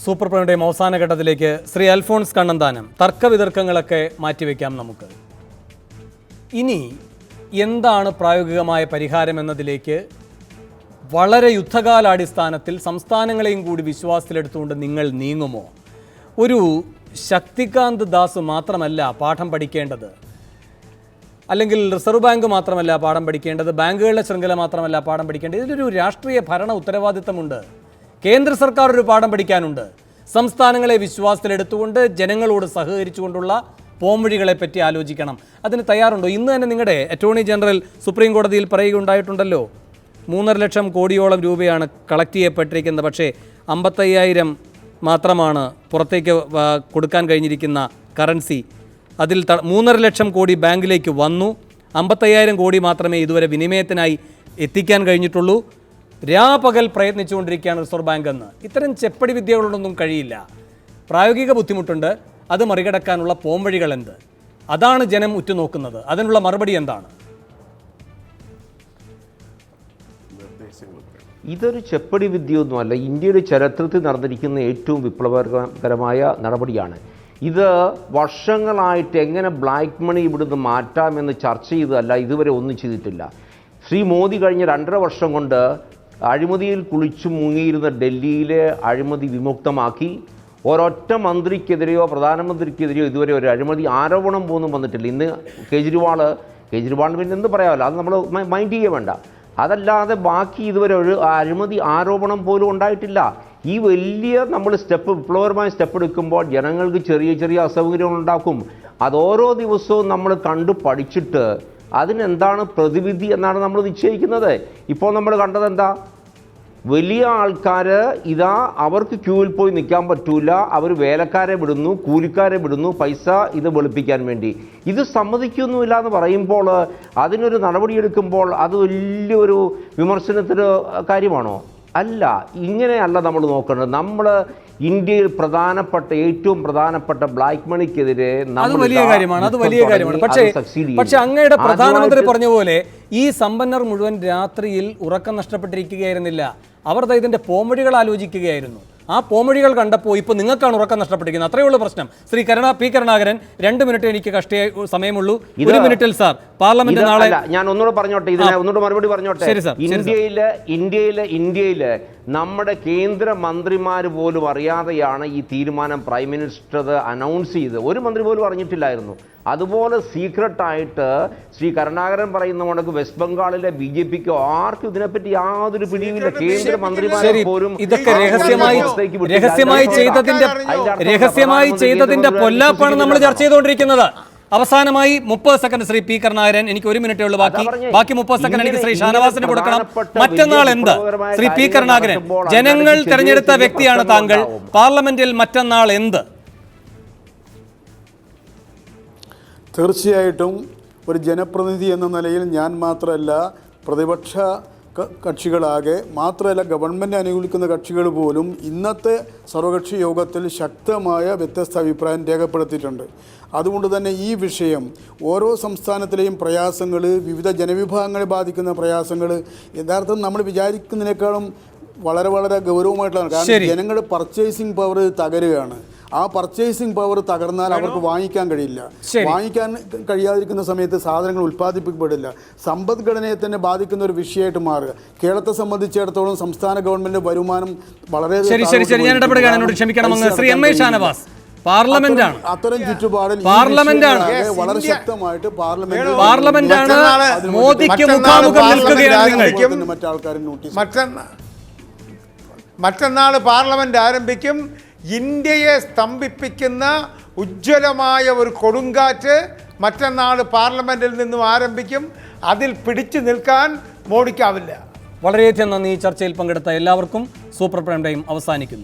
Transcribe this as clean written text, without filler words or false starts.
Super പ്രൈമിൻ്റെയും അവസാന ഘട്ടത്തിലേക്ക് ശ്രീ അൽഫോൺസ് കണ്ണന്താനം തർക്കവിതർക്കങ്ങളൊക്കെ മാറ്റിവെക്കാം. നമുക്ക് ഇനി എന്താണ് പ്രായോഗികമായ പരിഹാരം എന്നതിലേക്ക് വളരെ യുദ്ധകാലാടിസ്ഥാനത്തിൽ സംസ്ഥാനങ്ങളെയും കൂടി വിശ്വാസത്തിലെടുത്തുകൊണ്ട് നിങ്ങൾ നീങ്ങുമോ? ഒരു ശക്തികാന്ത് ദാസ് മാത്രമല്ല പാഠം പഠിക്കേണ്ടത്, അല്ലെങ്കിൽ റിസർവ് ബാങ്ക് മാത്രമല്ല പാഠം പഠിക്കേണ്ടത്, ബാങ്കുകളുടെ ശൃംഖല മാത്രമല്ല പാഠം പഠിക്കേണ്ടത്. ഇതിലൊരു രാഷ്ട്രീയ ഭരണ ഉത്തരവാദിത്തമുണ്ട്. കേന്ദ്ര സർക്കാർ ഒരു പാഠം പഠിക്കാനുണ്ട്. സംസ്ഥാനങ്ങളെ വിശ്വാസത്തിലെടുത്തുകൊണ്ട് ജനങ്ങളോട് സഹകരിച്ചുകൊണ്ടുള്ള പോംവഴികളെപ്പറ്റി ആലോചിക്കണം. അതിന് തയ്യാറുണ്ടോ? ഇന്ന് തന്നെ നിങ്ങളുടെ അറ്റോർണി ജനറൽ സുപ്രീം കോടതിയിൽ പറയുകയുണ്ടായിട്ടുണ്ടല്ലോ, 3.5 ലക്ഷം കോടിയോളം രൂപയാണ് കളക്ട് ചെയ്യപ്പെട്ടിരിക്കുന്നത്, പക്ഷേ 55,000 മാത്രമാണ് പുറത്തേക്ക് കൊടുക്കാൻ കഴിഞ്ഞിരിക്കുന്ന കറൻസി. അതിൽ 3.5 ലക്ഷം കോടി ബാങ്കിലേക്ക് വന്നു, 55,000 കോടി മാത്രമേ ഇതുവരെ വിനിമയത്തിനായി എത്തിക്കാൻ കഴിഞ്ഞിട്ടുള്ളൂ. രാപകൽ പ്രയത്നിച്ചുകൊണ്ടിരിക്കുകയാണ് റിസർവ് ബാങ്ക് എന്ന്. ഇത്തരം ചെപ്പടി വിദ്യകളൊന്നും കഴിയില്ല. പ്രായോഗിക ബുദ്ധിമുട്ടുണ്ട്. അത് മറികടക്കാനുള്ള പോംവഴികൾ എന്ത്? അതാണ് ജനം ഉറ്റുനോക്കുന്നത്. അതിനുള്ള മറുപടി എന്താണ്? ഇതൊരു ചെപ്പടി വിദ്യയൊന്നുമല്ല. ഇന്ത്യയുടെ ചരിത്രത്തിൽ നടന്നിരിക്കുന്ന ഏറ്റവും വിപ്ലവകരമായ നടപടിയാണ് ഇത്. വർഷങ്ങളായിട്ട് എങ്ങനെ ബ്ലാക്ക് മണി ഇവിടുന്ന് മാറ്റാമെന്ന് ചർച്ച ചെയ്തതല്ല, ഇതുവരെ ഒന്നും ചെയ്തിട്ടില്ല. ശ്രീ മോദി കഴിഞ്ഞ 2.5 വർഷം കൊണ്ട് അഴിമതിയിൽ കുളിച്ചു മുങ്ങിയിരുന്ന ഡൽഹിയിലെ അഴിമതി വിമുക്തമാക്കി. ഒരൊറ്റ മന്ത്രിക്കെതിരെയോ പ്രധാനമന്ത്രിക്കെതിരെയോ ഇതുവരെ ഒരു അഴിമതി ആരോപണം പോലും വന്നിട്ടില്ല. ഇന്ന് കേജ്രിവാൾ പിന്നെ എന്ത് പറയാമല്ലോ, അത് നമ്മൾ മൈൻഡ് ചെയ്യുക വേണ്ട. അതല്ലാതെ ബാക്കി ഇതുവരെ ഒരു അഴിമതി ആരോപണം പോലും ഉണ്ടായിട്ടില്ല. ഈ വലിയ നമ്മൾ വിപ്ലവകരമായ സ്റ്റെപ്പ് എടുക്കുമ്പോൾ ജനങ്ങൾക്ക് ചെറിയ ചെറിയ അസൗകര്യങ്ങൾ ഉണ്ടാക്കും. അതോരോ ദിവസവും നമ്മൾ കണ്ടു പഠിച്ചിട്ട് അതിനെന്താണ് പ്രതിവിധി എന്നാണ് നമ്മൾ നിശ്ചയിക്കുന്നത്. ഇപ്പോൾ നമ്മൾ കണ്ടത് എന്താ? വലിയ ആൾക്കാർ അവർക്ക് ക്യൂവിൽ പോയി നിൽക്കാൻ പറ്റൂല, അവർ വേലക്കാരെ വിടുന്നു, കൂലിക്കാരെ വിടുന്നു, പൈസ ഇത് വെളുപ്പിക്കാൻ വേണ്ടി. ഇത് സമ്മതിക്കൊന്നുമില്ല എന്ന് പറയുമ്പോൾ അതിനൊരു നടപടിയെടുക്കുമ്പോൾ അത് വലിയൊരു വിമർശനത്തിന് കാര്യമാണോ? അല്ല, ഇങ്ങനെയല്ല നമ്മൾ നോക്കേണ്ടത്. നമ്മൾ ഇന്ത്യയിൽ ഏറ്റവും പ്രധാനപ്പെട്ട ബ്ലാക്ക് മണിക്കെതിരെ വലിയ കാര്യമാണ്. പക്ഷേ അങ്ങയുടെ പ്രധാനമന്ത്രി പറഞ്ഞ പോലെ ഈ സമ്പന്നർ മുഴുവൻ രാത്രിയിൽ ഉറക്കം നഷ്ടപ്പെട്ടിരിക്കുകയായിരുന്നില്ല. അവർ ഇതിന്റെ പോംവഴികൾ ആലോചിക്കുകയായിരുന്നു. ആ പോംവഴികൾ കണ്ടപ്പോൾ ഇപ്പോൾ നിങ്ങൾക്കാണ് ഉറക്കം നഷ്ടപ്പെട്ടിരിക്കുന്നത്. അത്രയേ ഉള്ളൂ പ്രശ്നം. ശ്രീ പി കരുണാകരൻ, 2 മിനിറ്റ് എനിക്ക് കഷ്ടിയ സമയമുള്ളൂ. 1 മിനിറ്റിൽ സാർ പാർലമെന്റ് നാളെ ഞാൻ ഒന്നുകൂടെ പറഞ്ഞോട്ടെ, ഒന്നുകൂടെ മറുപടി പറഞ്ഞോട്ടെ. ഇന്ത്യയില് നമ്മുടെ കേന്ദ്ര മന്ത്രിമാർ പോലും അറിയാതെയാണ് ഈ തീരുമാനം പ്രൈം മിനിസ്റ്റർ അനൗൺസ് ചെയ്ത്. ഒരു മന്ത്രി പോലും അറിഞ്ഞിട്ടില്ലായിരുന്നു. അതുപോലെ സീക്രട്ടായിട്ട് ശ്രീ കരുണാകരൻ പറയുന്ന കണക്ക് വെസ്റ്റ് ബംഗാളിലെ BJPക്ക് ആർക്കും ഇതിനെപ്പറ്റി യാതൊരു പിടിയുമില്ല. കേന്ദ്ര മന്ത്രിമാരെ പോലും ഇതൊക്കെ രഹസ്യമായി ചെയ്തതിന്റെ പൊല്ലാപ്പാണ് നമ്മൾ ചർച്ച ചെയ്തുകൊണ്ടിരിക്കുന്നത്. അവസാനമായി 30 സെക്കൻഡ് ശ്രീ പി കരുണാകരൻ, എനിക്ക് 1 മിനിറ്റേ ഉള്ളൂ. ബാക്കി 30 സെക്കൻഡ് എനിക്ക് ശ്രീ ഷാനവാസിന് കൊടുക്കണം. മറ്റന്നാൾ എന്ത്? ശ്രീ പി കരുണാകരൻ, ജനങ്ങൾ തെരഞ്ഞെടുത്ത വ്യക്തിയാണ് താങ്കൾ. പാർലമെന്റിൽ മറ്റന്നാൾ എന്ത്? തീർച്ചയായിട്ടും ഒരു ജനപ്രതിനിധി എന്ന നിലയിൽ ഞാൻ മാത്രമല്ല, പ്രതിപക്ഷ കക്ഷികളാകെ മാത്രമല്ല, ഗവൺമെൻറ് അനുകൂലിക്കുന്ന കക്ഷികൾ പോലും ഇന്നത്തെ സർവകക്ഷി യോഗത്തിൽ ശക്തമായ വ്യത്യസ്ത അഭിപ്രായം രേഖപ്പെടുത്തിയിട്ടുണ്ട്. അതുകൊണ്ട് തന്നെ ഈ വിഷയം ഓരോ സംസ്ഥാനത്തിലെയും പ്രയാസങ്ങൾ, വിവിധ ജനവിഭാഗങ്ങളെ ബാധിക്കുന്ന പ്രയാസങ്ങൾ യഥാർത്ഥം നമ്മൾ വിചാരിക്കുന്നതിനേക്കാളും വളരെ വളരെ ഗൗരവമായിട്ടുള്ളതാണ്. കാരണം ജനങ്ങളുടെ പർച്ചേസിംഗ് പവർ തകരുകയാണ്. ആ പർച്ചേസിംഗ് പവർ തകർന്നാൽ അവർക്ക് വാങ്ങിക്കാൻ കഴിയില്ല. വാങ്ങിക്കാൻ കഴിയാതിരിക്കുന്ന സമയത്ത് സാധനങ്ങൾ ഉൽപ്പാദിപ്പിക്കപ്പെടില്ല. സമ്പദ്ഘടനയെ തന്നെ ബാധിക്കുന്ന ഒരു വിഷയമായിട്ട് മാറുക. കേരളത്തെ സംബന്ധിച്ചിടത്തോളം സംസ്ഥാന ഗവൺമെന്റ് വരുമാനം വളരെ അത്തരം ചുറ്റുപാടിൽ വളരെ ശക്തമായിട്ട് മറ്റാൾക്കാരും നോട്ടീസ്. മറ്റന്നാൾ പാർലമെന്റ് ആരംഭിക്കും. ഇന്ത്യയെ സ്തംഭിപ്പിക്കുന്ന ഉജ്ജ്വലമായ ഒരു കൊടുങ്കാറ്റ് മറ്റന്നാൾ പാർലമെന്റിൽ നിന്നും ആരംഭിക്കും. അതിൽ പിടിച്ചു നിൽക്കാൻ മോഡിക്കാവില്ല. വളരെയധികം നന്ദി. ചർച്ചയിൽ പങ്കെടുത്ത എല്ലാവർക്കും. സൂപ്പർ പ്രൈം ടൈം അവസാനിക്കുന്നു.